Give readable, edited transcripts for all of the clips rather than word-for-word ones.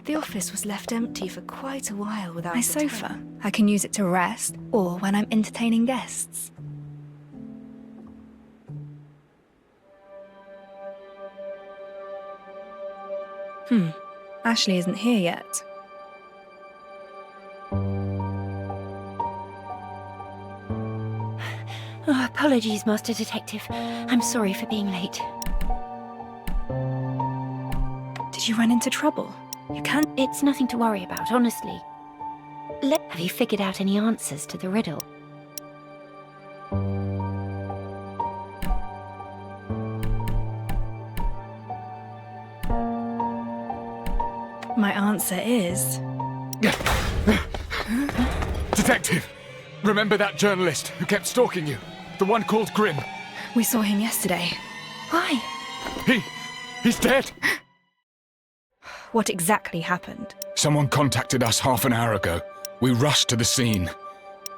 The office was left empty for quite a while without my sofa. I can use it to rest, or when I'm entertaining guests. Ashley isn't here yet. Oh, apologies, Master Detective. I'm sorry for being late. Did you run into trouble? You can't... It's nothing to worry about, honestly. Have you figured out any answers to the riddle? My answer is... Detective! Remember that journalist who kept stalking you? The one called Grimm? We saw him yesterday. Why? He's dead! What exactly happened? Someone contacted us half an hour ago. We rushed to the scene.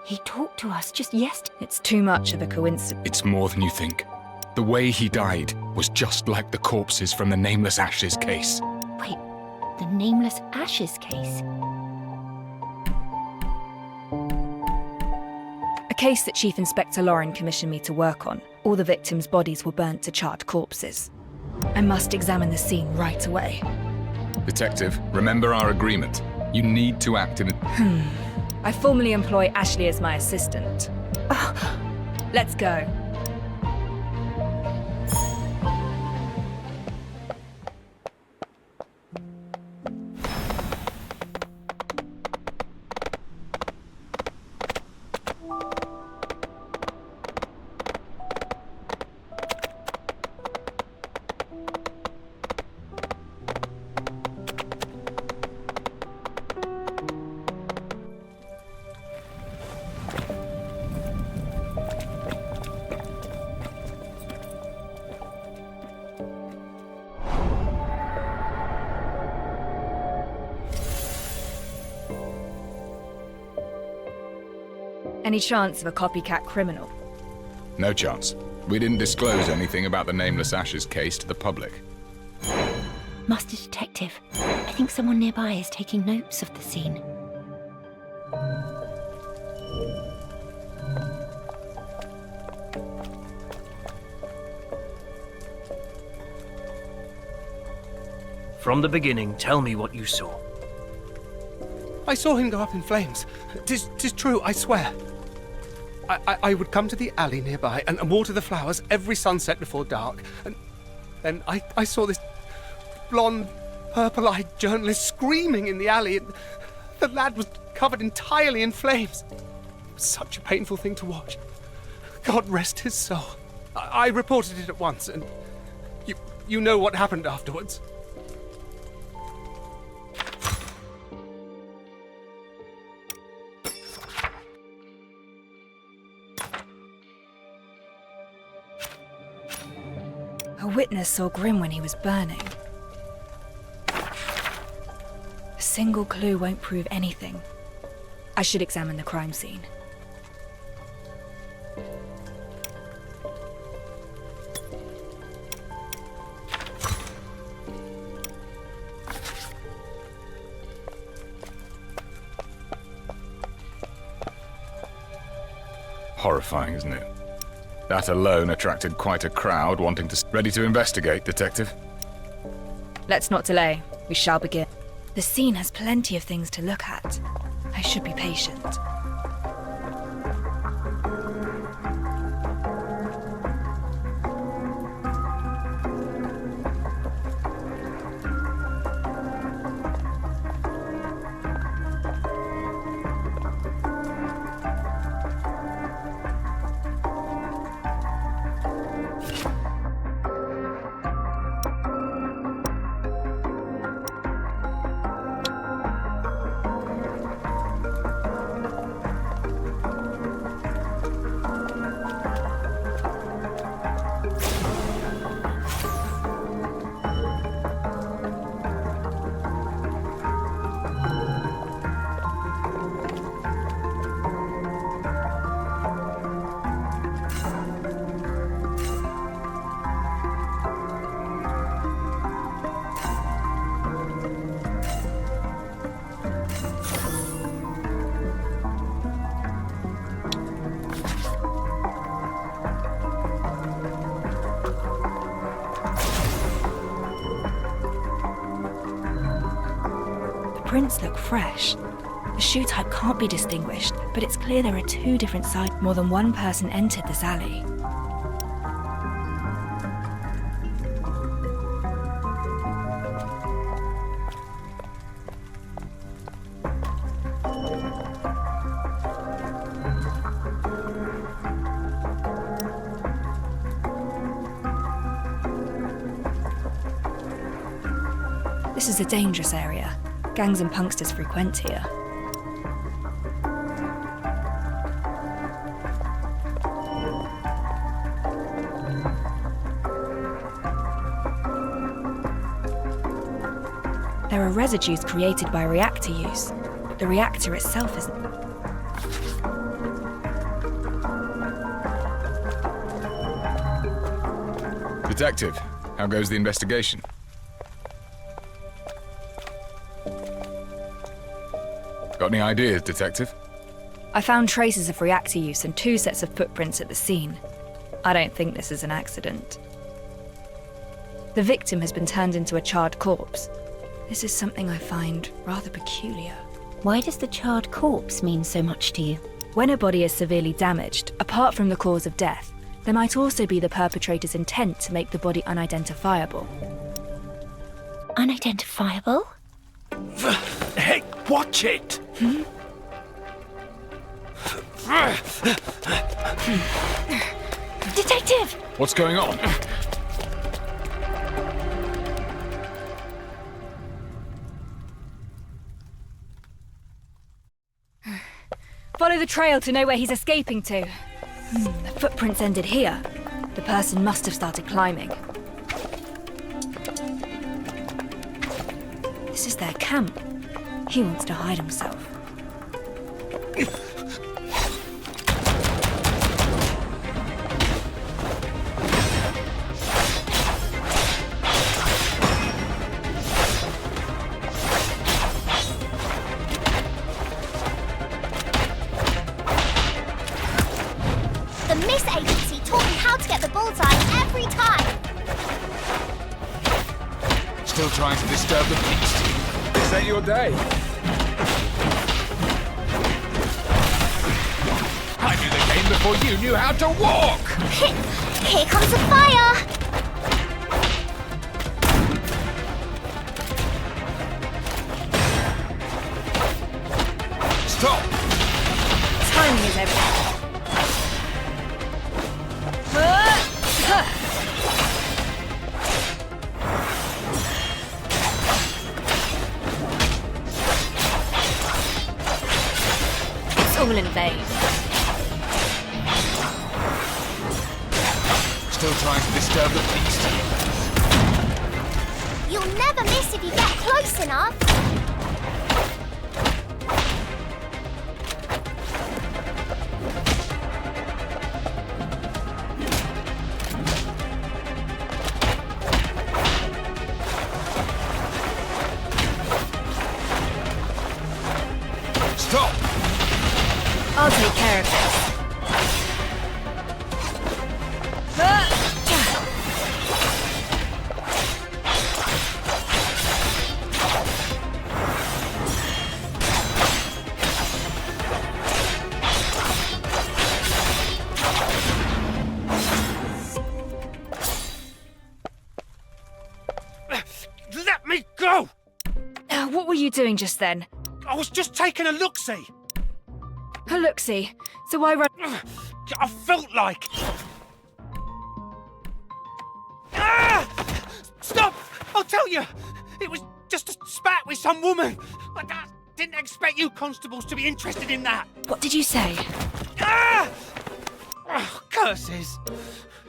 He talked to us just yesterday. It's too much of a coincidence. It's more than you think. The way he died was just like the corpses from the Nameless Ashes case. Wait, the Nameless Ashes case? A case that Chief Inspector Lauren commissioned me to work on. All the victims' bodies were burnt to charred corpses. I must examine the scene right away. Detective, remember our agreement. You need to act in a... I formally employ Ashley as my assistant. Let's go. Any chance of a copycat criminal? No chance. We didn't disclose anything about the Nameless Ashes case to the public. Master Detective, I think someone nearby is taking notes of the scene. From the beginning, tell me what you saw. I saw him go up in flames. 'Tis true, I swear. I would come to the alley nearby and water the flowers every sunset before dark, and then I saw this blonde, purple-eyed journalist screaming in the alley, and the lad was covered entirely in flames. It was such a painful thing to watch. God rest his soul. I reported it at once, and you know what happened afterwards. A witness saw Grimm when he was burning. A single clue won't prove anything. I should examine the crime scene. Horrifying, isn't it? That alone attracted quite a crowd wanting to... Ready to investigate, Detective? Let's not delay. We shall begin. The scene has plenty of things to look at. I should be patient. prints look fresh. The shoe type can't be distinguished, but it's clear there are two different sides. More than one person entered this alley. This is a dangerous area. Gangs and punksters frequent here. There are residues created by reactor use. The reactor itself isn't. Detective, how goes the investigation? Got any ideas, Detective? I found traces of reactor use and 2 sets of footprints at the scene. I don't think this is an accident. The victim has been turned into a charred corpse. This is something I find rather peculiar. Why does the charred corpse mean so much to you? When a body is severely damaged, apart from the cause of death, there might also be the perpetrator's intent to make the body unidentifiable. Unidentifiable? Hey, watch it! Detective! What's going on? Follow the trail to know where he's escaping to. The footprints ended here. The person must have started climbing. This is their camp. He wants to hide himself. The Miss Agency taught me how to get the bullseye every time. Still trying to disturb the peace. Is that your day? I knew the game before you knew how to walk! Here comes the fire! Stop! Timing is everything. It's all in vain. Still trying to disturb the peace. You'll never miss if you get close enough. Stop! I'll take care of this. Let me go! What were you doing just then? I was just taking a look-see. A look-see. So I run. I felt like... Ah! Stop! I'll tell you! It was just a spat with some woman. I didn't expect you constables to be interested in that. What did you say? Ah! Oh, curses.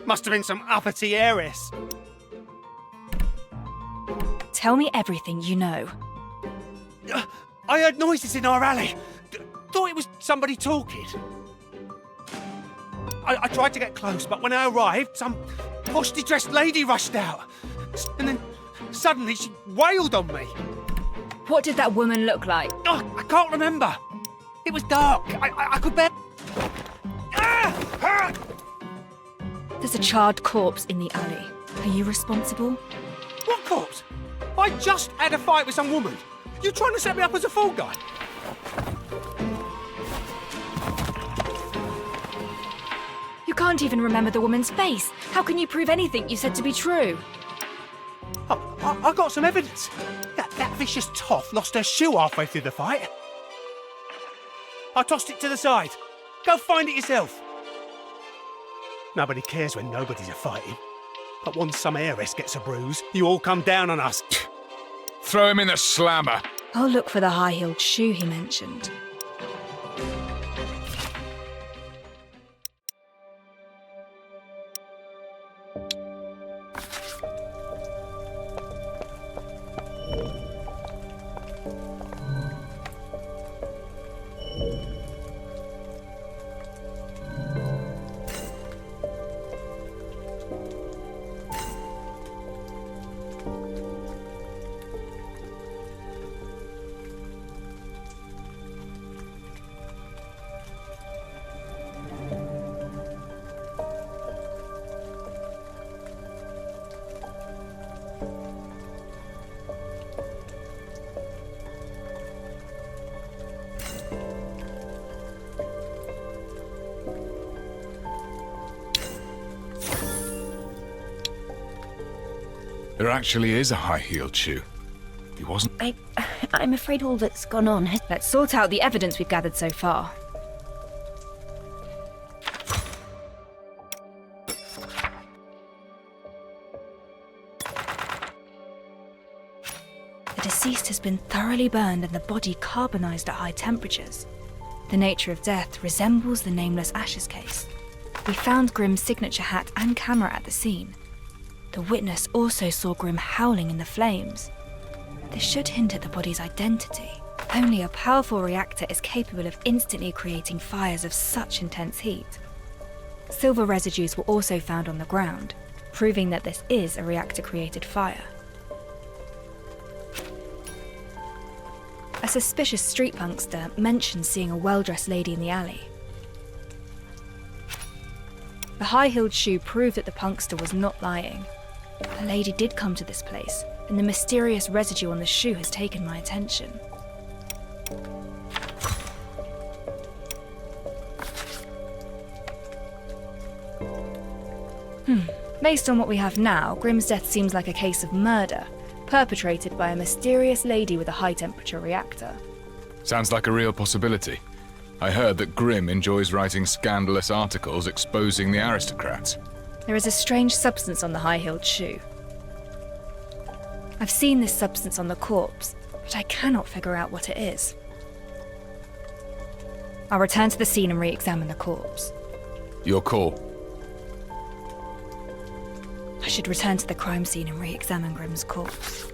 Must have been some uppity heiress. Tell me everything you know. I heard noises in our alley. Thought it was somebody talking. I tried to get close, but when I arrived, some poshly dressed lady rushed out. And then suddenly she wailed on me. What did that woman look like? Oh, I can't remember. It was dark. I could bear... Ah! Ah! There's a charred corpse in the alley. Are you responsible? What corpse? I just had a fight with some woman. You trying to set me up as a fall guy? You can't even remember the woman's face. How can you prove anything you said to be true? Oh, I got some evidence. That vicious toff lost her shoe halfway through the fight. I tossed it to the side. Go find it yourself. Nobody cares when nobody's a fighting. But once some heiress gets a bruise, you all come down on us. Throw him in the slammer. I'll look for the high-heeled shoe he mentioned. There actually is a high-heeled shoe. He wasn't... I'm afraid all that's gone on has... Let's sort out the evidence we've gathered so far. The deceased has been thoroughly burned and the body carbonized at high temperatures. The nature of death resembles the nameless Ashes case. We found Grimm's signature hat and camera at the scene. The witness also saw Grimm howling in the flames. This should hint at the body's identity. Only a powerful reactor is capable of instantly creating fires of such intense heat. Silver residues were also found on the ground, proving that this is a reactor-created fire. A suspicious street punkster mentioned seeing a well-dressed lady in the alley. The high-heeled shoe proved that the punkster was not lying. A lady did come to this place, and the mysterious residue on the shoe has taken my attention. Based on what we have now, Grimm's death seems like a case of murder, perpetrated by a mysterious lady with a high-temperature reactor. Sounds like a real possibility. I heard that Grimm enjoys writing scandalous articles exposing the aristocrats. There is a strange substance on the high-heeled shoe. I've seen this substance on the corpse, but I cannot figure out what it is. I'll return to the scene and re-examine the corpse. Your call. I should return to the crime scene and re-examine Grimm's corpse.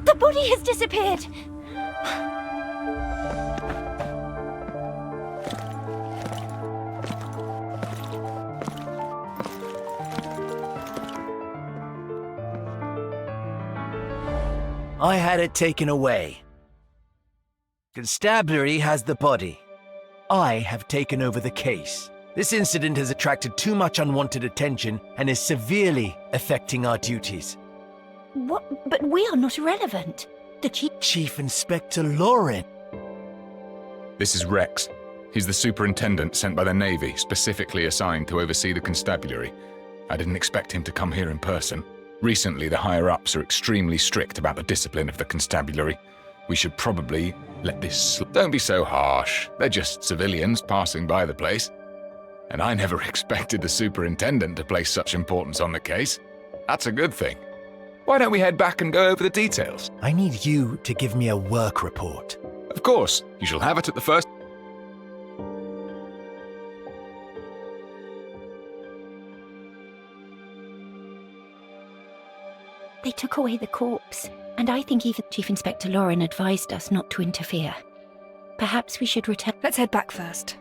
The body has disappeared! I had it taken away. Constabulary has the body. I have taken over the case. This incident has attracted too much unwanted attention and is severely affecting our duties. What? But we are not irrelevant. The Chief Inspector Lauren. This is Rex. He's the superintendent sent by the Navy, specifically assigned to oversee the constabulary. I didn't expect him to come here in person. Recently, the higher-ups are extremely strict about the discipline of the constabulary. We should probably let this Don't be so harsh. They're just civilians passing by the place. And I never expected the superintendent to place such importance on the case. That's a good thing. Why don't we head back and go over the details? I need you to give me a work report. Of course. You shall have it at the first... They took away the corpse. And I think even Chief Inspector Lauren advised us not to interfere. Perhaps we should return. Let's head back first.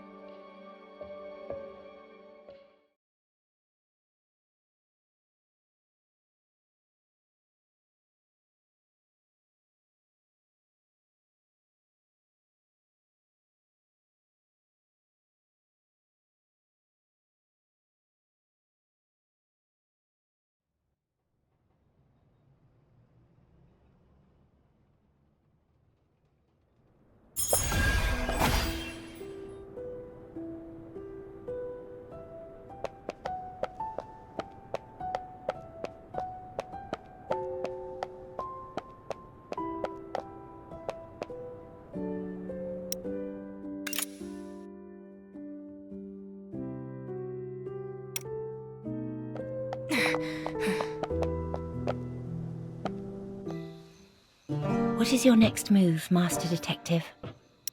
What is your next move, Master Detective?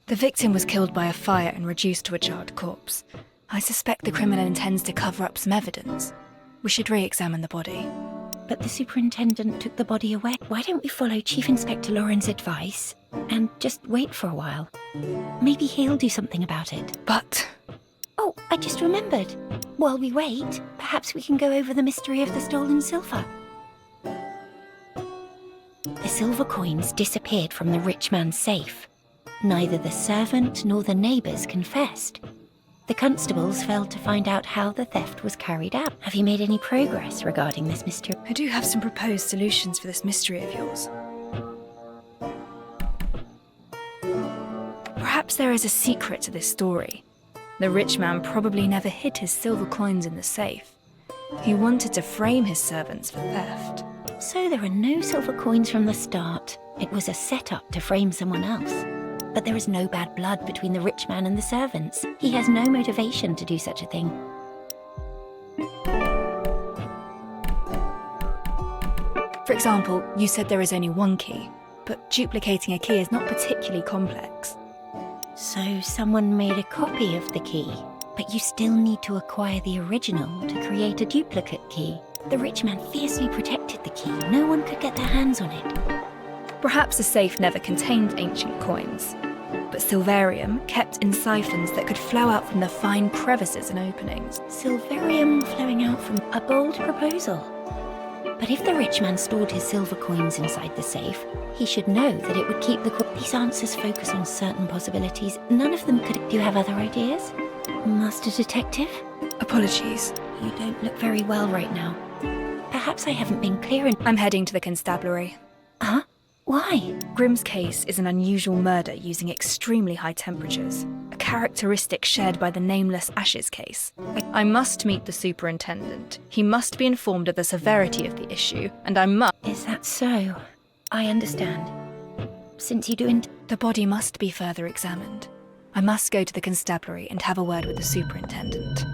The victim was killed by a fire and reduced to a charred corpse. I suspect the criminal intends to cover up some evidence. We should re-examine the body. But the superintendent took the body away. Why don't we follow Chief Inspector Lauren's advice and just wait for a while? Maybe he'll do something about it. But Oh, I just remembered. While we wait, perhaps we can go over the mystery of the stolen silver. The silver coins disappeared from the rich man's safe. Neither the servant nor the neighbours confessed. The constables failed to find out how the theft was carried out. Have you made any progress regarding this mystery? I do have some proposed solutions for this mystery of yours. Perhaps there is a secret to this story. The rich man probably never hid his silver coins in the safe. He wanted to frame his servants for theft. So there are no silver coins from the start. It was a setup to frame someone else. But there is no bad blood between the rich man and the servants. He has no motivation to do such a thing. For example, you said there is only one key, but duplicating a key is not particularly complex. So someone made a copy of the key, but you still need to acquire the original to create a duplicate key. The rich man fiercely protected the key. No one could get their hands on it. Perhaps the safe never contained ancient coins, but silverium kept in siphons that could flow out from the fine crevices and openings. Silverium flowing out from a bold proposal. But if the rich man stored his silver coins inside the safe, he should know that it would keep the These answers focus on certain possibilities. None of them could... Do you have other ideas? Master Detective? Apologies. You don't look very well right now. Perhaps I haven't been clear in... I'm heading to the constabulary. Huh? Why? Grimm's case is an unusual murder using extremely high temperatures, a characteristic shared by the nameless Ashes case. I must meet the superintendent. He must be informed of the severity of the issue, and I must... Is that so? I understand. Since you do The body must be further examined. I must go to the constabulary and have a word with the superintendent.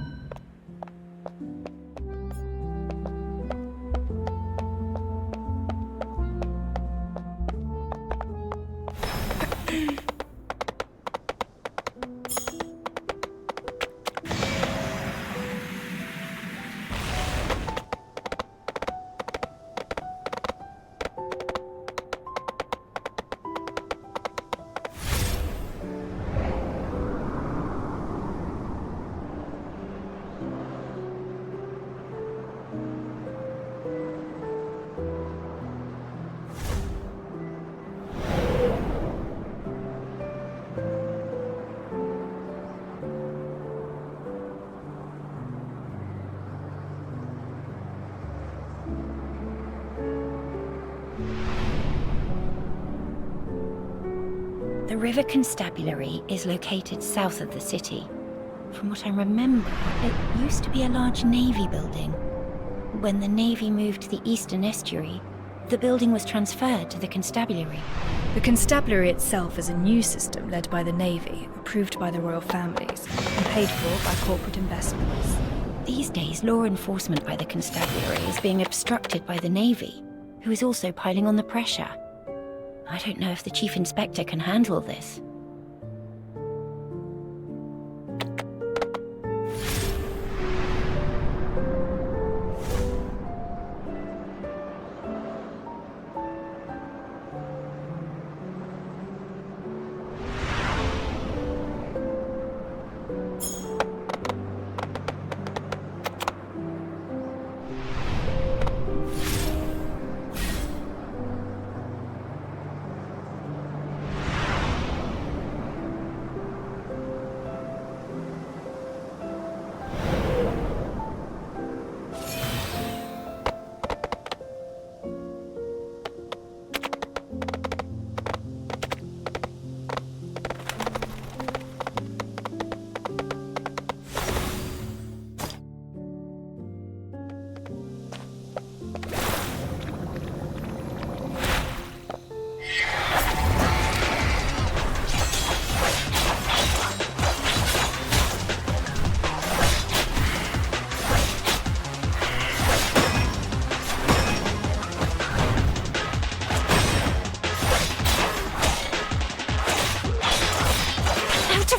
The River Constabulary is located south of the city. From what I remember, it used to be a large navy building. When the navy moved to the eastern estuary, the building was transferred to the constabulary. The constabulary itself is a new system led by the Navy, approved by the royal families, and paid for by corporate investments. These days, law enforcement by the constabulary is being obstructed by the Navy, who is also piling on the pressure. I don't know if the Chief Inspector can handle this.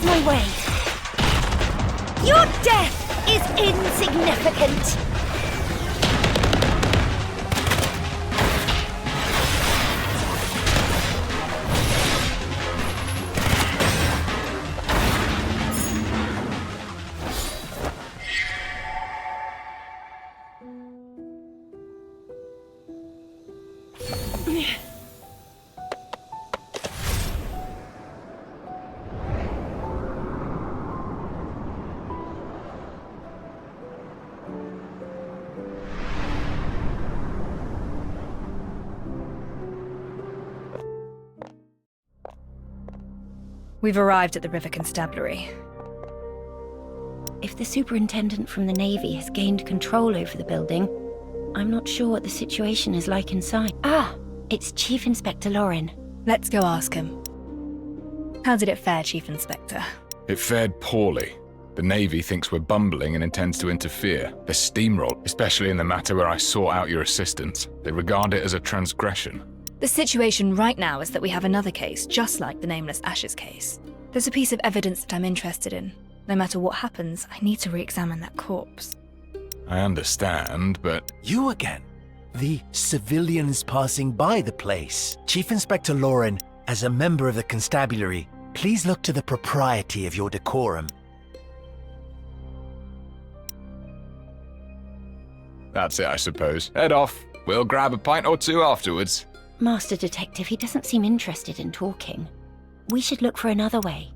of my way! Your death is insignificant! We've arrived at the River Constabulary. If the superintendent from the Navy has gained control over the building, I'm not sure what the situation is like inside. Ah, it's Chief Inspector Lauren. Let's go ask him. How did it fare, Chief Inspector? It fared poorly. The Navy thinks we're bumbling and intends to interfere. They're steamrolled, especially in the matter where I sought out your assistance. They regard it as a transgression. The situation right now is that we have another case, just like the Nameless Ashes case. There's a piece of evidence that I'm interested in. No matter what happens, I need to re-examine that corpse. I understand, but... You again? The civilians passing by the place. Chief Inspector Lauren, as a member of the constabulary, please look to the propriety of your decorum. That's it, I suppose. Head off. We'll grab a pint or two afterwards. Master Detective, he doesn't seem interested in talking. We should look for another way.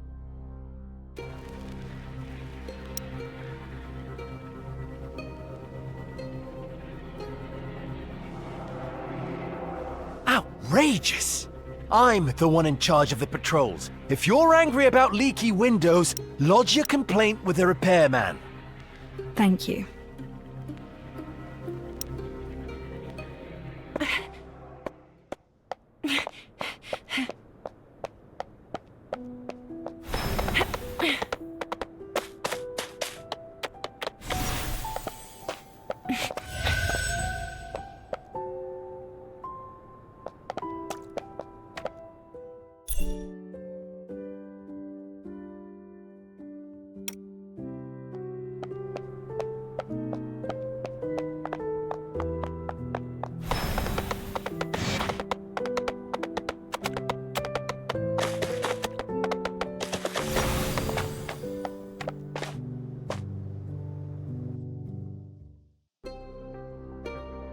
Outrageous! I'm the one in charge of the patrols. If you're angry about leaky windows, lodge your complaint with the repairman. Thank you.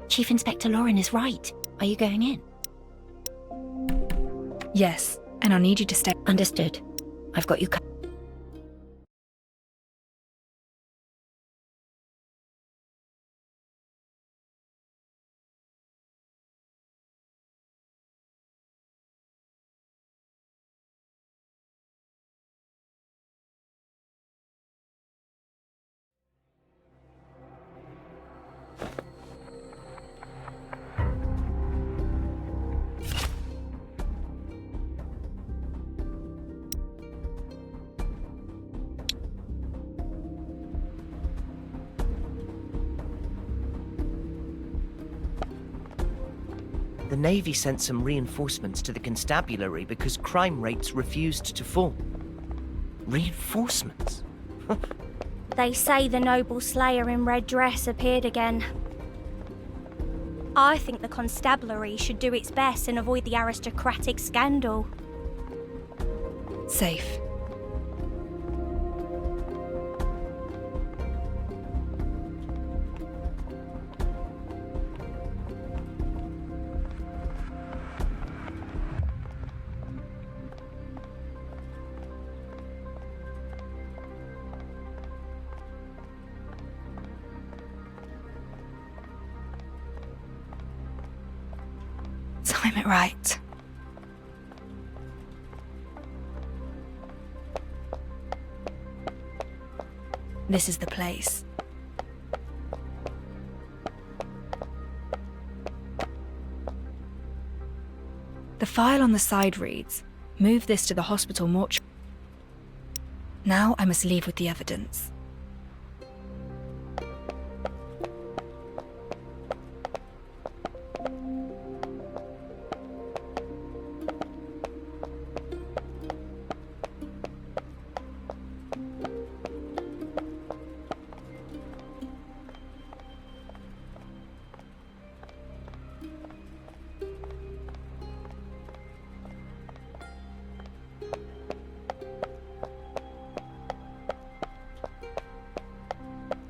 Chief Inspector Lauren is right. Are you going in? Yes, and I'll need you to stay. Understood. I've got you covered. The Navy sent some reinforcements to the constabulary because crime rates refused to fall. Reinforcements? They say the noble slayer in red dress appeared again. I think the constabulary should do its best and avoid the aristocratic scandal. Safe. Time it right. This is the place. The file on the side reads, "Move this to the hospital mortuary." Now I must leave with the evidence.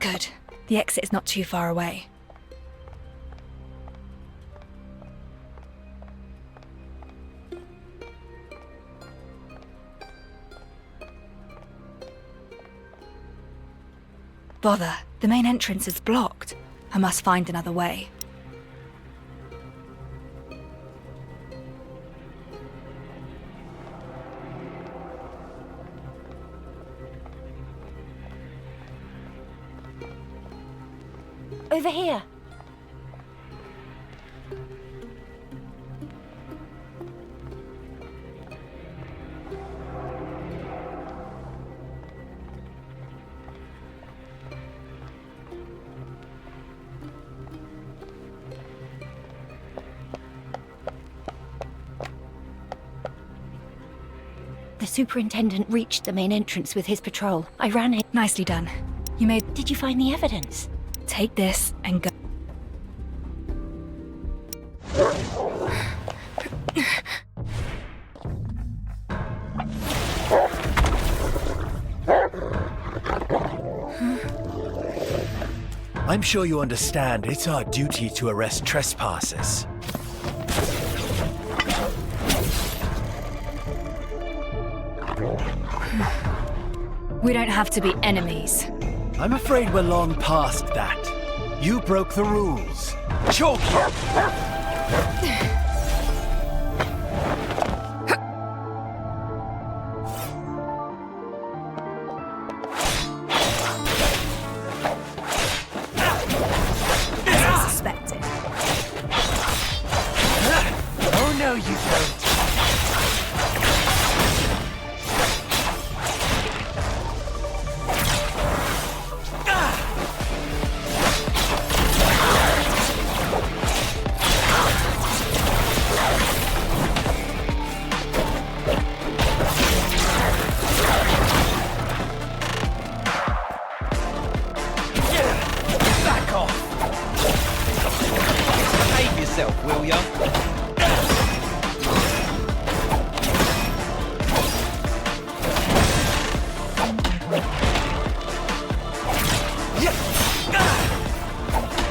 Good. The exit is not too far away. Bother, the main entrance is blocked. I must find another way. Over here. The superintendent reached the main entrance with his patrol. I ran it. Nicely done. You made... Did you find the evidence? Take this and go. I'm sure you understand it's our duty to arrest trespassers. We don't have to be enemies. I'm afraid we're long past that. You broke the rules. Chalk you! As I suspected. Oh no, you don't. Back off! Behave yourself, will ya?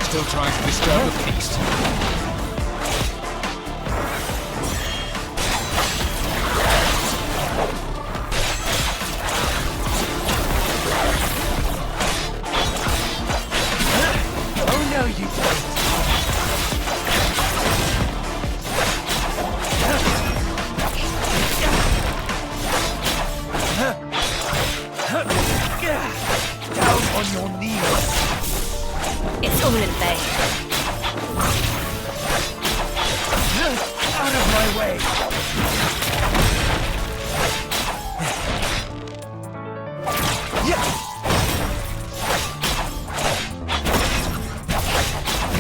Still trying to disturb the peace. Oh no, you don't. Down on your knees. It's all in vain. Out of my way.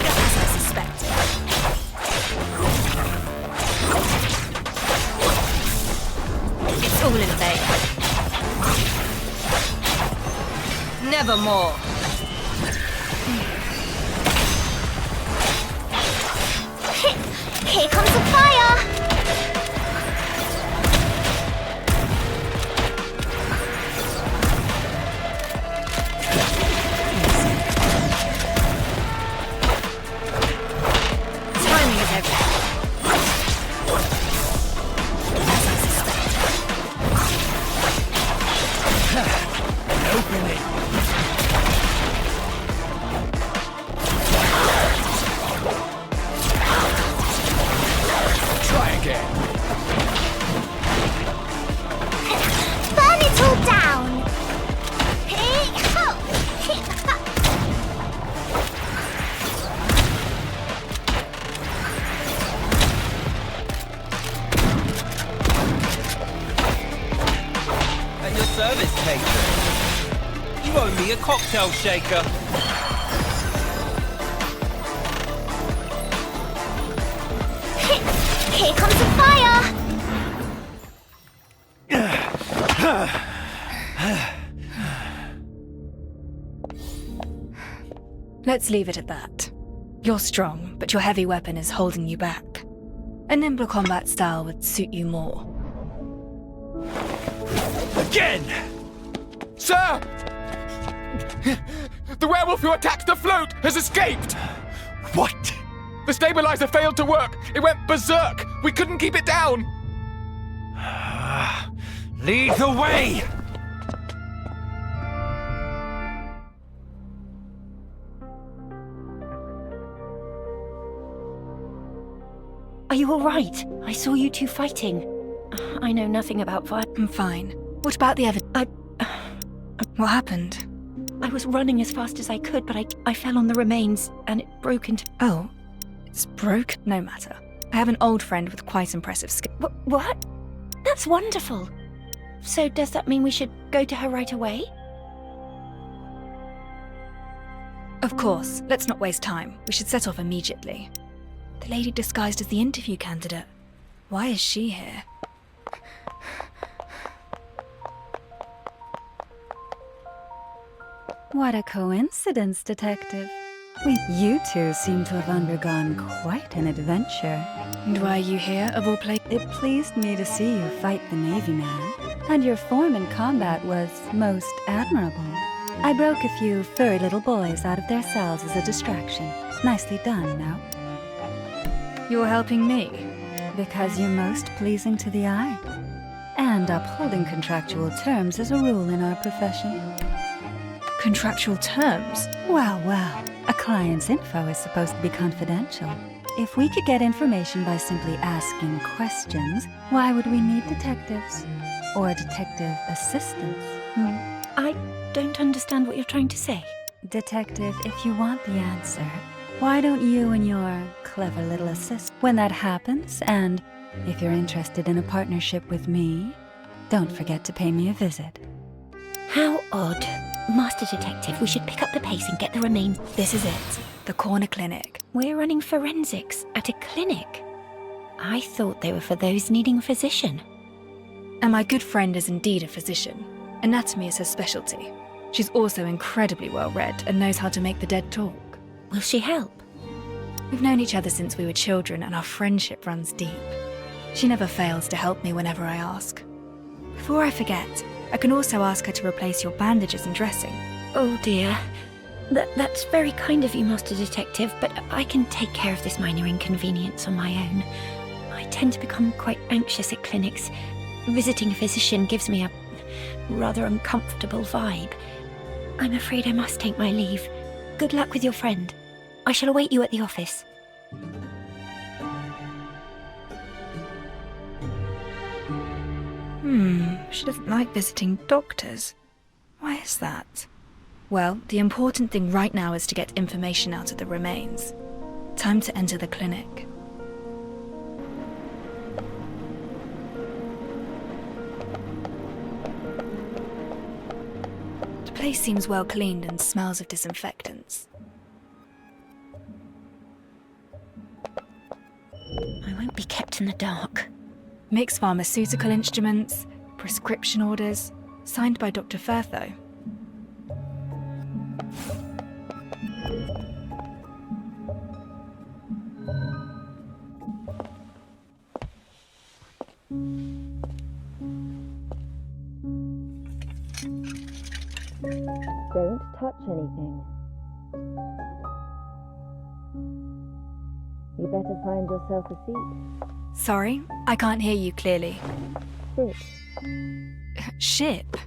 As I suspected. It's all in vain. Nevermore. Here comes the fire! Timing is everything. As I suspected. Open it. Try again. Burn it all down! Hey-ho! Hey-ha! At your service, patron. You owe me a cocktail shaker. Here comes the fire! Let's leave it at that. You're strong, but your heavy weapon is holding you back. A nimble combat style would suit you more. Again! Sir! The werewolf who attacked the float has escaped! What? The stabilizer failed to work. It went berserk. We couldn't keep it down. Lead the way! Are you all right? I saw you two fighting. I know nothing about fire. I'm fine. What about the evidence? What happened? I was running as fast as I could, but I fell on the remains and it broke into... Oh, it's broke? No matter. I have an old friend with quite impressive skill. What? That's wonderful. So does that mean we should go to her right away? Of course. Let's not waste time. We should set off immediately. The lady disguised as the interview candidate. Why is she here? What a coincidence, Detective. You two seem to have undergone quite an adventure. And why are you here, of all places? It pleased me to see you fight the Navy man, and your form in combat was most admirable. I broke a few furry little boys out of their cells as a distraction. Nicely done, no? You're helping me? Because you're most pleasing to the eye. And upholding contractual terms is a rule in our profession. Contractual terms? Well, a client's info is supposed to be confidential. If we could get information by simply asking questions, why would we need detectives? Or detective assistants? I don't understand what you're trying to say. Detective, if you want the answer, why don't you and your clever little assistant... When that happens, and if you're interested in a partnership with me, don't forget to pay me a visit. How odd. Master Detective, we should pick up the pace and get the remains. This is it. The corner clinic. We're running forensics at a clinic. I thought they were for those needing a physician. And my good friend is indeed a physician. Anatomy is her specialty. She's also incredibly well read and knows how to make the dead talk. Will she help? We've known each other since we were children and our friendship runs deep. She never fails to help me whenever I ask. Before I forget, I can also ask her to replace your bandages and dressing. Oh dear. That's very kind of you, Master Detective, but I can take care of this minor inconvenience on my own. I tend to become quite anxious at clinics. Visiting a physician gives me a rather uncomfortable vibe. I'm afraid I must take my leave. Good luck with your friend. I shall await you at the office. She doesn't like visiting doctors. Why is that? Well, the important thing right now is to get information out of the remains. Time to enter the clinic. The place seems well cleaned and smells of disinfectants. I won't be kept in the dark. Mixed pharmaceutical instruments, prescription orders, signed by Dr.Firtho. Don't touch anything. You better find yourself a seat. Sorry, I can't hear you clearly. Sit. Ship?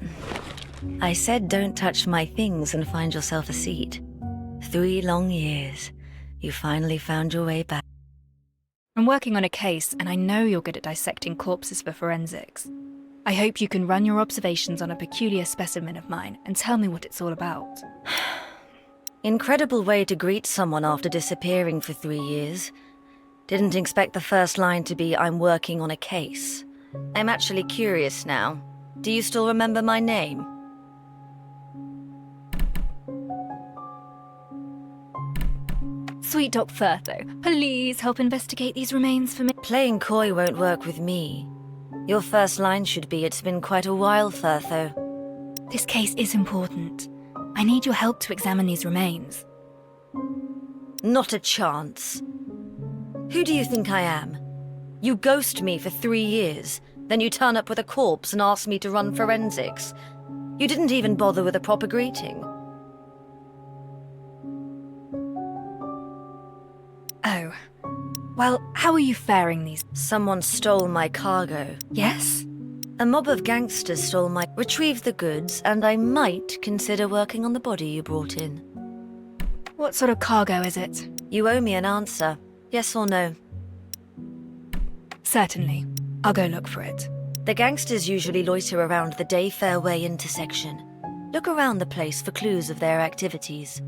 I said don't touch my things and find yourself a seat. 3 long years. You finally found your way back. I'm working on a case, and I know you're good at dissecting corpses for forensics. I hope you can run your observations on a peculiar specimen of mine and tell me what it's all about. Incredible way to greet someone after disappearing for 3 years. Didn't expect the first line to be, I'm working on a case. I'm actually curious now. Do you still remember my name? Sweet Dr.Firtho, please help investigate these remains for me. Playing coy won't work with me. Your first line should be, it's been quite a while, Firtho. This case is important. I need your help to examine these remains. Not a chance. Who do you think I am? You ghost me for 3 years, then you turn up with a corpse and ask me to run forensics. You didn't even bother with a proper greeting. Oh. Well, how are you faring these? Someone stole my cargo. Yes? A mob of gangsters stole my... Retrieved the goods, and I might consider working on the body you brought in. What sort of cargo is it? You owe me an answer. Yes or no? Certainly. I'll go look for it. The gangsters usually loiter around the Day Fairway intersection. Look around the place for clues of their activities.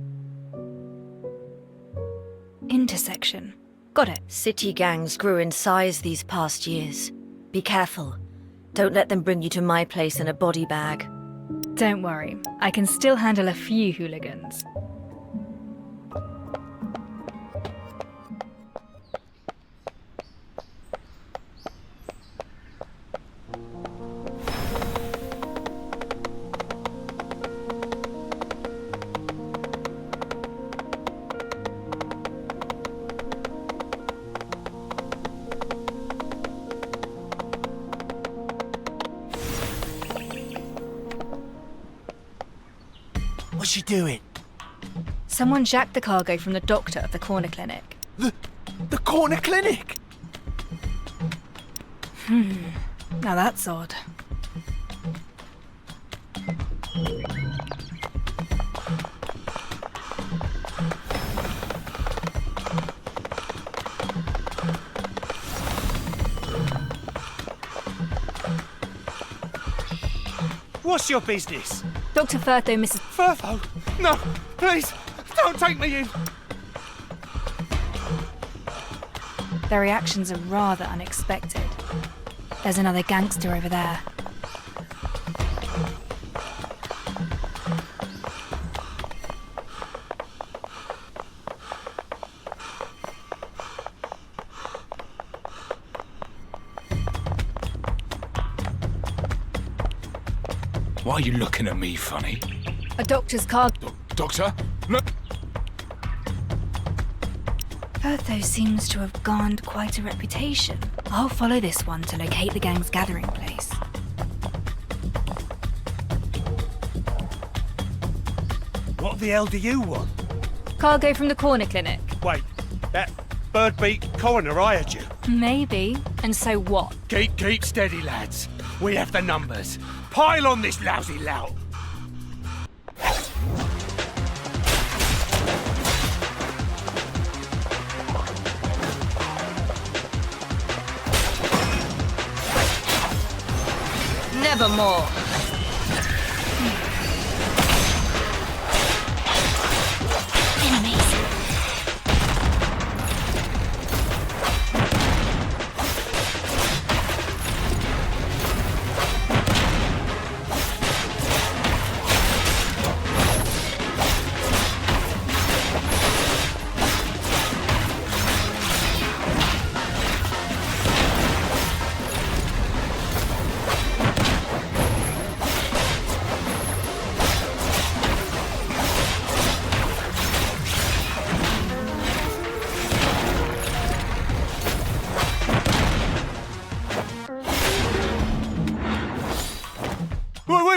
Intersection. Got it. City gangs grew in size these past years. Be careful. Don't let them bring you to my place in a body bag. Don't worry. I can still handle a few hooligans. What's she doing? Someone jacked the cargo from the doctor of the corner clinic. The corner clinic? Now that's odd. What's your business? Dr.Firtho, Mrs. Firtho? No, please, don't take me in. Their reactions are rather unexpected. There's another gangster over there. Why are you looking at me funny? A doctor's cargo. Doctor? No. Firtho seems to have garnered quite a reputation. I'll follow this one to locate the gang's gathering place. What the hell do you want? Cargo from the corner clinic. Wait, that bird-beak coroner hired you? Maybe. And so what? Keep steady, lads. We have the numbers. Pile on this lousy lout. Nevermore. Enemies.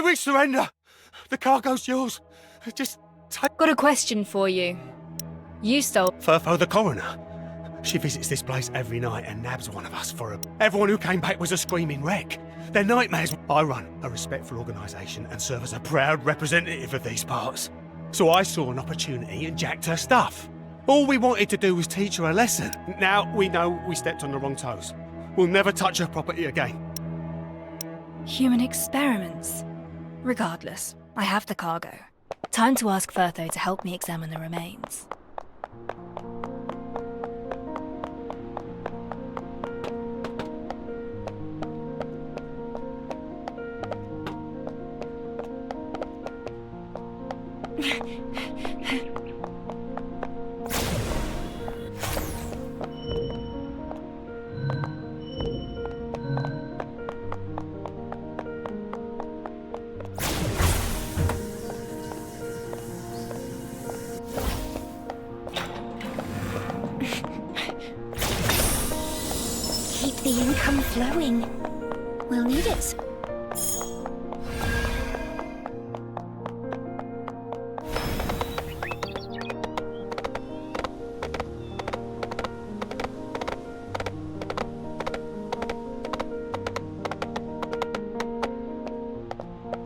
We surrender. The cargo's yours. Just take... Got a question for you. You stole... Firtho the coroner. She visits this place every night and nabs one of us for a... Everyone who came back was a screaming wreck. They're nightmares. I run a respectful organisation and serve as a proud representative of these parts. So I saw an opportunity and jacked her stuff. All we wanted to do was teach her a lesson. Now we know we stepped on the wrong toes. We'll never touch her property again. Human experiments. Regardless, I have the cargo. Time to ask Firtho to help me examine the remains. Keep the income flowing. We'll need it.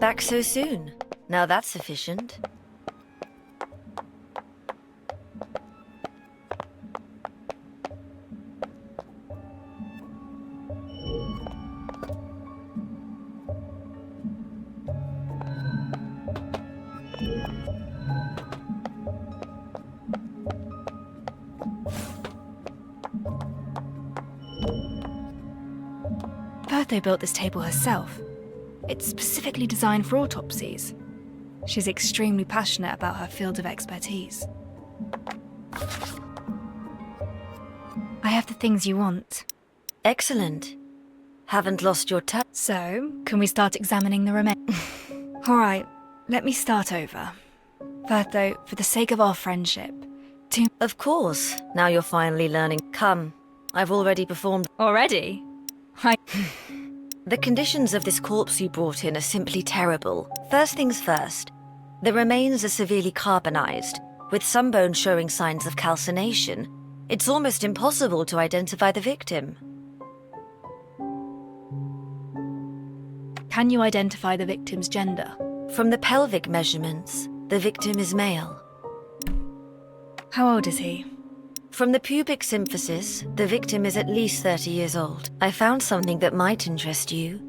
Back so soon. Now that's efficient. Firtho built this table herself. It's specifically designed for autopsies. She's extremely passionate about her field of expertise. I have the things you want. Excellent. Haven't lost your touch. So, can we start examining the remains? Alright, let me start over. Firtho, for the sake of our friendship, Of course, now you're finally learning. Come, I've already performed. Already? The conditions of this corpse you brought in are simply terrible. First things first, the remains are severely carbonized, with some bones showing signs of calcination. It's almost impossible to identify the victim. Can you identify the victim's gender? From the pelvic measurements, the victim is male. How old is he? From the pubic symphysis, the victim is at least 30 years old. I found something that might interest you.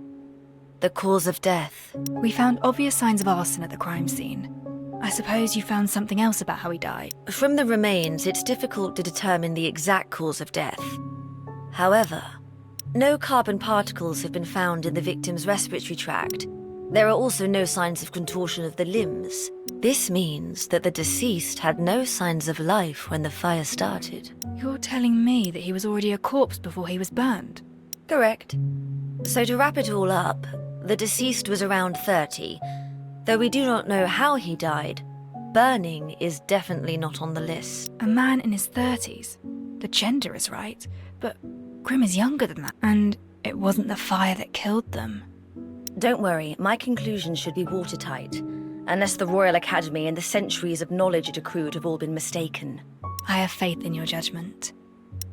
The cause of death. We found obvious signs of arson at the crime scene. I suppose you found something else about how he died. From the remains, it's difficult to determine the exact cause of death. However, no carbon particles have been found in the victim's respiratory tract. There are also no signs of contortion of the limbs. This means that the deceased had no signs of life when the fire started. You're telling me that he was already a corpse before he was burned? Correct. So to wrap it all up, the deceased was around 30. Though we do not know how he died, burning is definitely not on the list. A man in his 30s. The gender is right, but Grim is younger than that. And it wasn't the fire that killed them. Don't worry, my conclusions should be watertight, unless the Royal Academy and the centuries of knowledge it accrued have all been mistaken. I have faith in your judgment.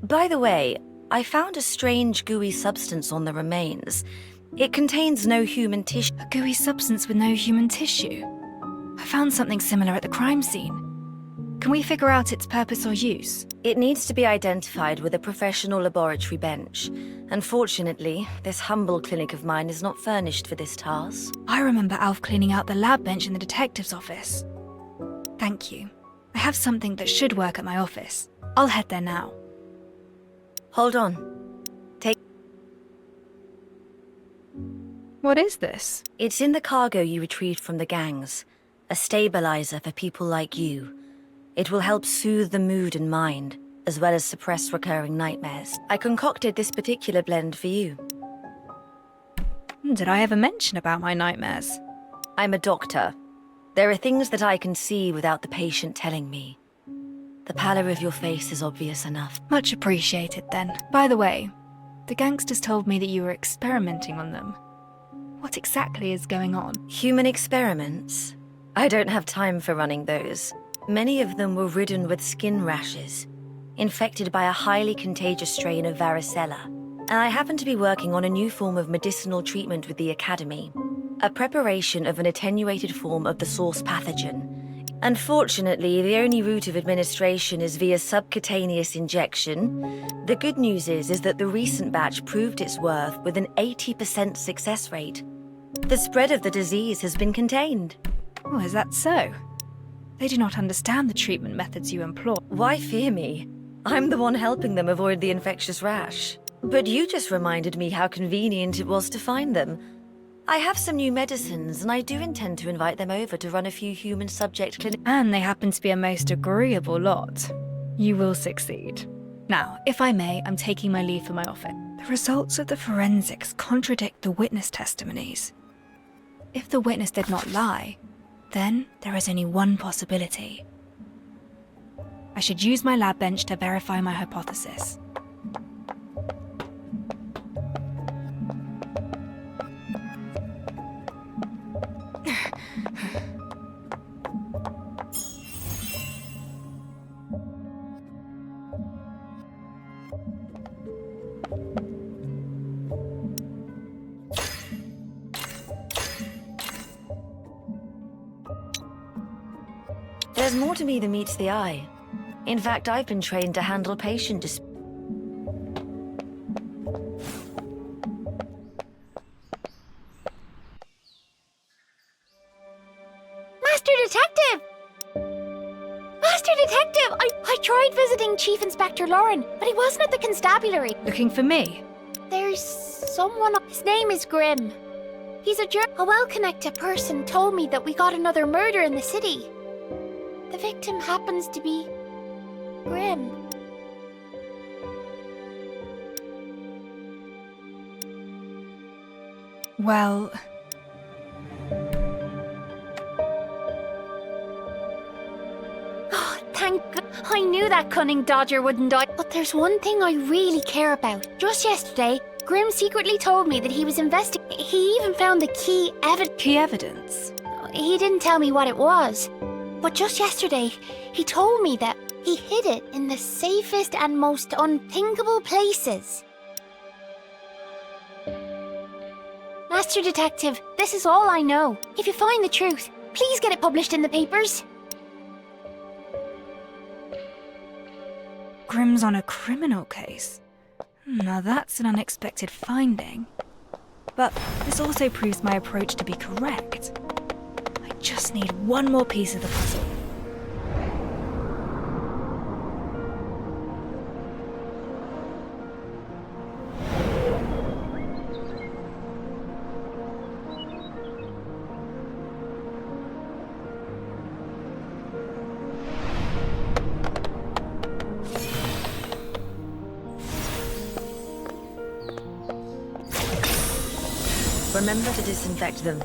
By the way, I found a strange gooey substance on the remains. It contains no human tissue. A gooey substance with no human tissue? I found something similar at the crime scene. Can we figure out its purpose or use? It needs to be identified with a professional laboratory bench. Unfortunately, this humble clinic of mine is not furnished for this task. I remember Alf cleaning out the lab bench in the detective's office. Thank you. I have something that should work at my office. I'll head there now. Hold on. What is this? It's in the cargo you retrieved from the gangs. A stabilizer for people like you. It will help soothe the mood and mind, as well as suppress recurring nightmares. I concocted this particular blend for you. Did I ever mention about my nightmares? I'm a doctor. There are things that I can see without the patient telling me. The pallor of your face is obvious enough. Much appreciated, then. By the way, the gangsters told me that you were experimenting on them. What exactly is going on? Human experiments? I don't have time for running those. Many of them were ridden with skin rashes, infected by a highly contagious strain of varicella. And I happen to be working on a new form of medicinal treatment with the Academy. A preparation of an attenuated form of the source pathogen. Unfortunately, the only route of administration is via subcutaneous injection. The good news is that the recent batch proved its worth with an 80% success rate. The spread of the disease has been contained. Oh, is that so? They do not understand the treatment methods you employ. Why fear me? I'm the one helping them avoid the infectious rash. But you just reminded me how convenient it was to find them. I have some new medicines, and I do intend to invite them over to run a few human subject clinics. And they happen to be a most agreeable lot. You will succeed. Now, if I may, I'm taking my leave for my office. The results of the forensics contradict the witness testimonies. If the witness did not lie, then there is only one possibility. I should use my lab bench to verify my hypothesis. There's more to me than meets the eye. In fact, I've been trained to handle patient disputes. Master Detective! Master Detective! I tried visiting Chief Inspector Lauren, but he wasn't at the constabulary. Looking for me? There's someone... His name is Grimm. He's a well-connected person told me that we got another murder in the city. The victim happens to be... Grimm. Well... Oh, thank God. I knew that cunning dodger wouldn't die. But there's one thing I really care about. Just yesterday, Grimm secretly told me that he was investigating. He even found the key evidence. Key evidence? He didn't tell me what it was. But just yesterday, he told me that he hid it in the safest and most unthinkable places. Master Detective, this is all I know. If you find the truth, please get it published in the papers. Grimm's on a criminal case. Now that's an unexpected finding. But this also proves my approach to be correct. I just need one more piece of the puzzle. Remember to disinfect them.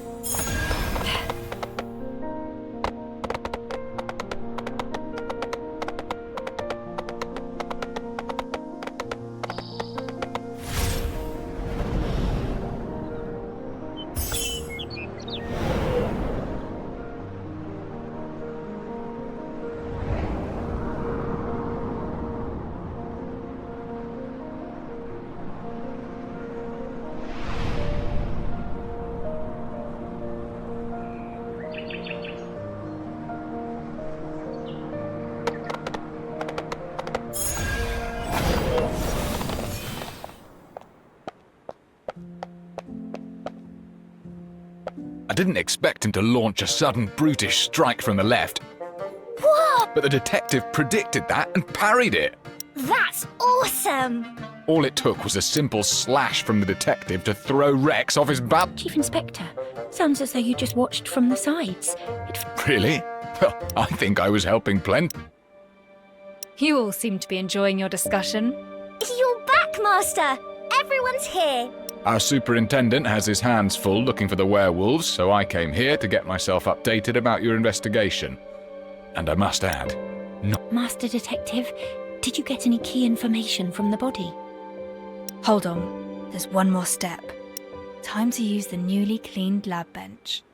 I didn't expect him to launch a sudden brutish strike from the left. Whoa! But the detective predicted that and parried it. That's awesome! All it took was a simple slash from the detective to throw Rex off his balcony. Chief Inspector, sounds as though you just watched from the sides. Really? Well, I think I was helping plenty. You all seem to be enjoying your discussion. You're back, Master! Everyone's here! Our superintendent has his hands full looking for the werewolves, so I came here to get myself updated about your investigation. And I must add, Master Detective, did you get any key information from the body? Hold on, there's one more step. Time to use the newly cleaned lab bench.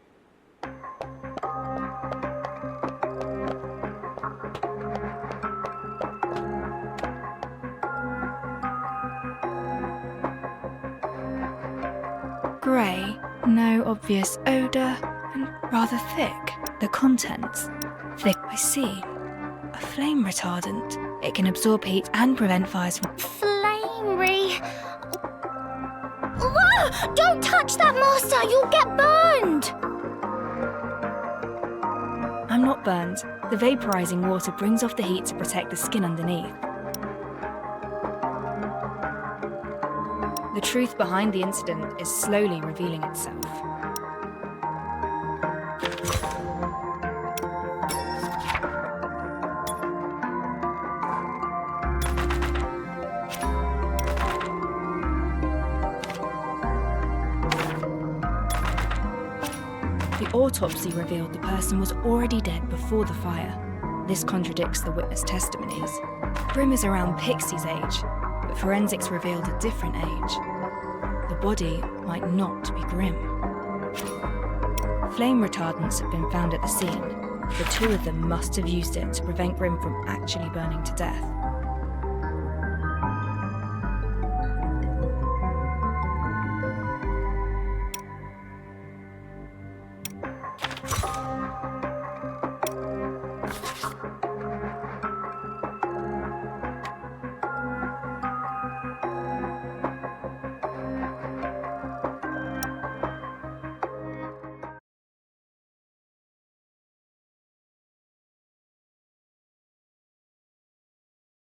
Grey, no obvious odour, and rather thick. The contents, thick, I see. A flame retardant. It can absorb heat and prevent fires from... Flamery... Whoa! Don't touch that, Master! You'll get burned! I'm not burned. The vaporizing water brings off the heat to protect the skin underneath. The truth behind the incident is slowly revealing itself. The autopsy revealed the person was already dead before the fire. This contradicts the witness testimonies. Grimm is around Pixie's age, but forensics revealed a different age. The body might not be Grimm. Flame retardants have been found at the scene. The two of them must have used it to prevent Grimm from actually burning to death.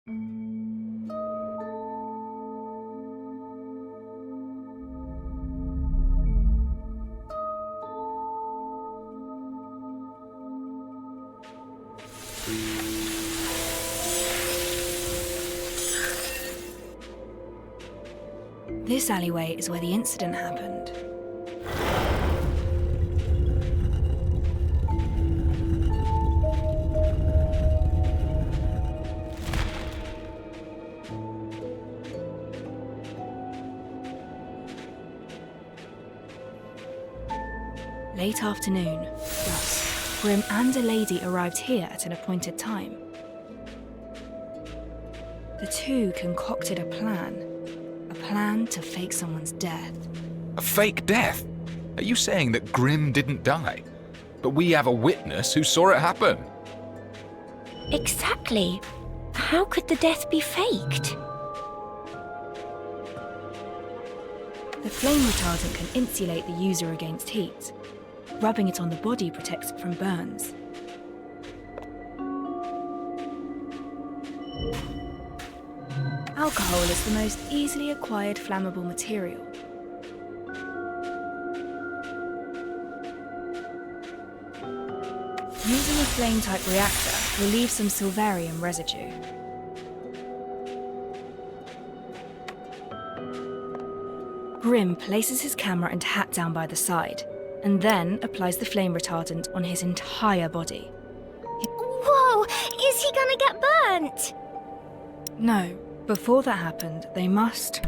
This alleyway is where the incident happened. Late afternoon, thus, Grim and a lady arrived here at an appointed time. The two concocted a plan to fake someone's death. A fake death? Are you saying that Grim didn't die? But we have a witness who saw it happen. Exactly. How could the death be faked? The flame retardant can insulate the user against heat. Rubbing it on the body protects it from burns. Alcohol is the most easily acquired flammable material. Using a flame-type reactor will leave some silverium residue. Grim places his camera and hat down by the side, and then applies the flame retardant on his entire body. Whoa! Is he gonna get burnt? No, before that happened, they must...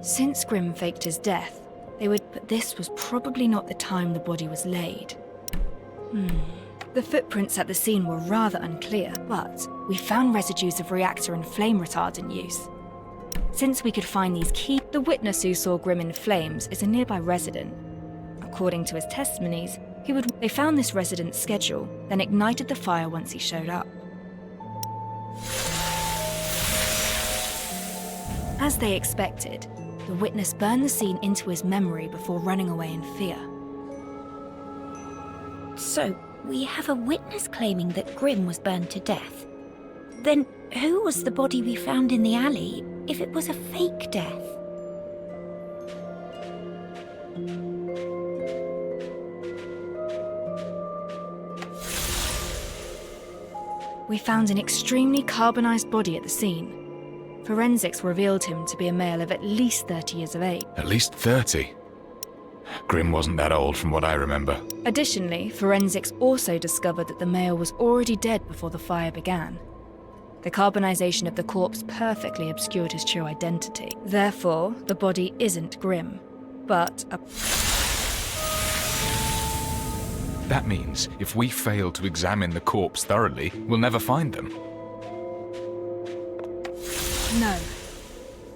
Since Grim faked his death, they would... But this was probably not the time the body was laid. The footprints at the scene were rather unclear, but we found residues of reactor and flame retardant use. Since we could find these key, the witness who saw Grim in flames is a nearby resident. According to his testimonies, they found this resident's schedule, then ignited the fire once he showed up. As they expected, the witness burned the scene into his memory before running away in fear. So, we have a witness claiming that Grim was burned to death. Then, who was the body we found in the alley if it was a fake death? We found an extremely carbonized body at the scene. Forensics revealed him to be a male of at least 30 years of age. At least 30. Grim wasn't that old from what I remember. Additionally, forensics also discovered that the male was already dead before the fire began. The carbonization of the corpse perfectly obscured his true identity. Therefore, the body isn't Grim, but a... That means if we fail to examine the corpse thoroughly, we'll never find them. No.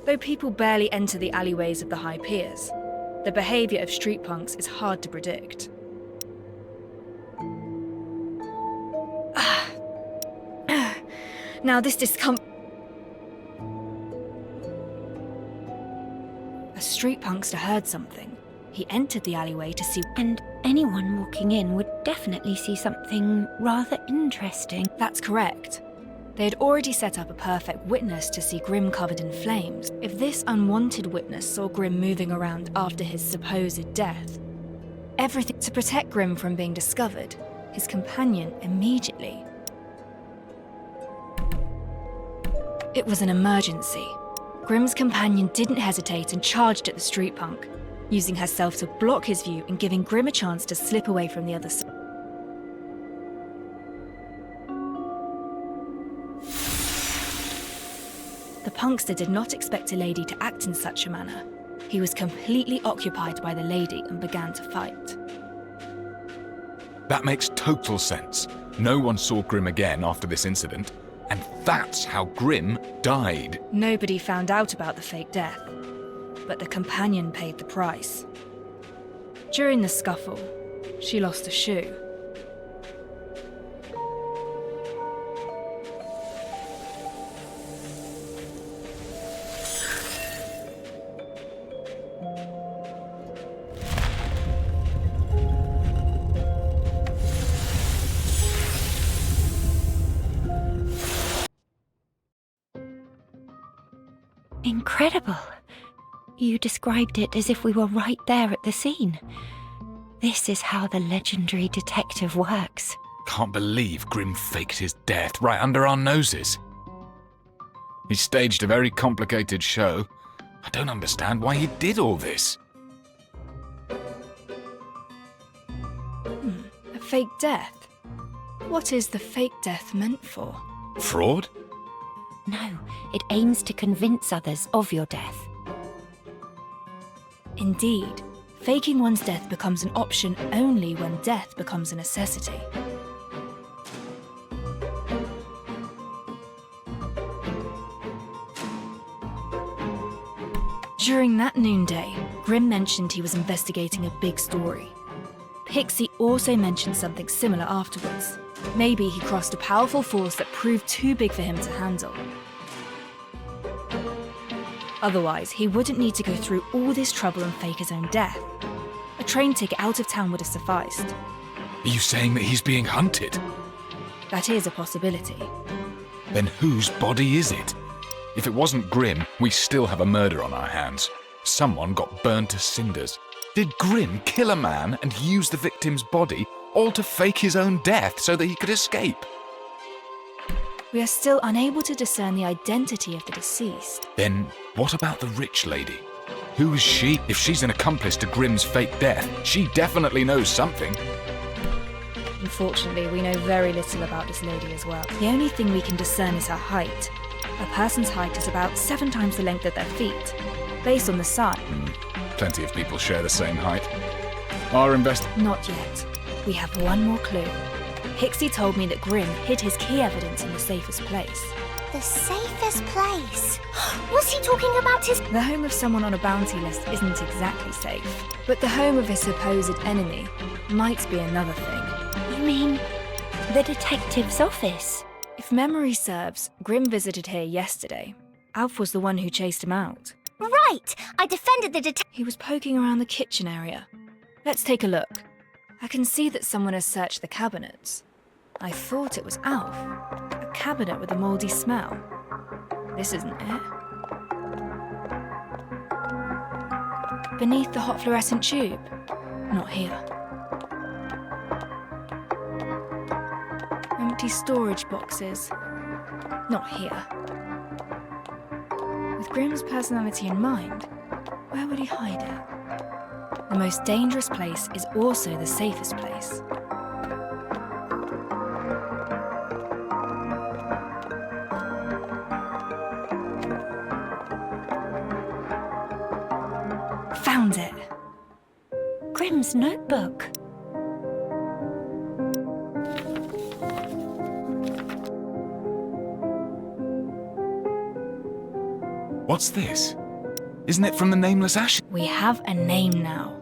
Though people barely enter the alleyways of the high piers, the behavior of street punks is hard to predict. Now this A street punkster heard something. He entered the alleyway to see... And anyone walking in would definitely see something rather interesting. That's correct. They had already set up a perfect witness to see Grim covered in flames. If this unwanted witness saw Grim moving around after his supposed death, everything to protect Grim from being discovered, his companion immediately. It was an emergency. Grim's companion didn't hesitate and charged at the street punk, using herself to block his view and giving Grim a chance to slip away from the other side. The punkster did not expect a lady to act in such a manner. He was completely occupied by the lady and began to fight. That makes total sense. No one saw Grim again after this incident, and that's how Grim died. Nobody found out about the fake death, but the companion paid the price. During the scuffle, she lost a shoe. Incredible. You described it as if we were right there at the scene. This is how the legendary detective works. Can't believe Grim faked his death right under our noses. He staged a very complicated show. I don't understand why he did all this. A fake death? What is the fake death meant for? Fraud? No, it aims to convince others of your death. Indeed, faking one's death becomes an option only when death becomes a necessity. During that noonday, Grim mentioned he was investigating a big story. Pixie also mentioned something similar afterwards. Maybe he crossed a powerful force that proved too big for him to handle. Otherwise, he wouldn't need to go through all this trouble and fake his own death. A train ticket out of town would have sufficed. Are you saying that he's being hunted? That is a possibility. Then whose body is it? If it wasn't Grim, we still have a murder on our hands. Someone got burned to cinders. Did Grim kill a man and use the victim's body, all to fake his own death so that he could escape? We are still unable to discern the identity of the deceased. Then what about the rich lady? Who is she? If she's an accomplice to Grim's fake death, she definitely knows something. Unfortunately, we know very little about this lady as well. The only thing we can discern is her height. A person's height is about 7 times the length of their feet, based on the sun. Plenty of people share the same height. Not yet. We have one more clue. Pixie told me that Grim hid his key evidence in the safest place. The safest place? Was he talking about his... The home of someone on a bounty list isn't exactly safe, but the home of a supposed enemy might be another thing. You mean the detective's office? If memory serves, Grim visited here yesterday. Alf was the one who chased him out. Right! I defended the detective. He was poking around the kitchen area. Let's take a look. I can see that someone has searched the cabinets. I thought it was Alf. A cabinet with a mouldy smell. This isn't it. Beneath the hot fluorescent tube. Not here. Empty storage boxes. Not here. With Grim's personality in mind, where would he hide it? The most dangerous place is also the safest place. Found it! Grim's notebook. What's this? Isn't it from the Nameless Ashes? We have a name now.